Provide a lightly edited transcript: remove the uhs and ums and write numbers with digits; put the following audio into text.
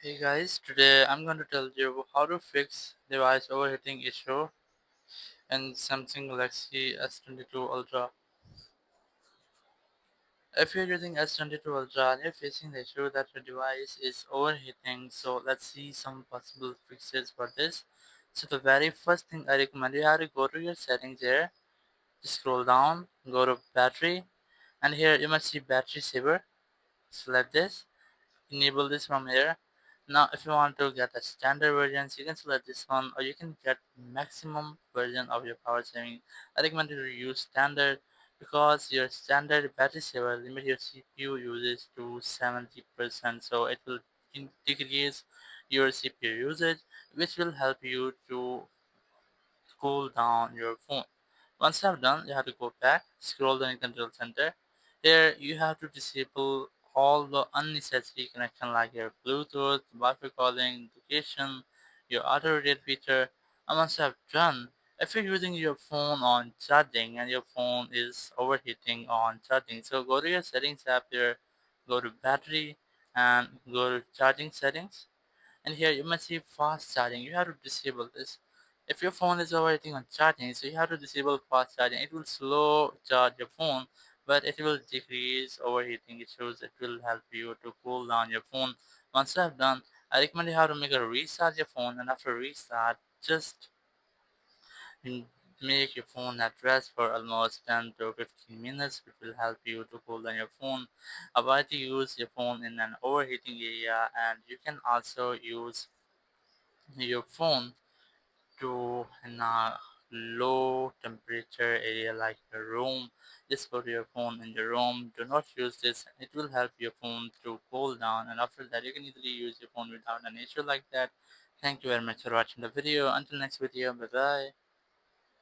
Hey guys, today I'm going to tell you how to fix device overheating issue in Samsung Galaxy S22 Ultra. If you're using S22 Ultra and you're facing the issue that your device is overheating, so let's see some possible fixes for this. So the very first thing I recommend you have to go to your settings here, just scroll down, go to battery, and here you must see battery saver. Select this, enable this from here. Now if you want to get the standard versions, you can select this one, or you can get maximum version of your power saving. I recommend you to use standard because your standard battery saver limit your CPU usage to 70%, so it will decrease your CPU usage, which will help you to cool down your phone. Once you have done, you have to go back, scroll down in control center. Here you have to disable all the unnecessary connection like your Bluetooth, Wi-Fi calling, location, your auto rotate feature. And once you have done, if you're using your phone on charging and your phone is overheating on charging, so go to your settings app here, go to battery and go to charging settings, and here you must see fast charging. You have to disable this. If your phone is overheating on charging, so you have to disable fast charging. It will slow charge your phone, but it will decrease overheating issues. It will help you to cool down your phone. Once you have done, I recommend you how to make a restart your phone, and after restart, just mm, make your phone at rest for almost 10 to 15 minutes, which will help you to cool down your phone. Avoid to use your phone in an overheating area, and you can also use your phone to in a low temperature area like your room. Just put your phone in the room. Do not use this. It will help your phone to cool down, and after that you can easily use your phone without an issue like that. Thank you very much for watching the video. Until next video, bye bye.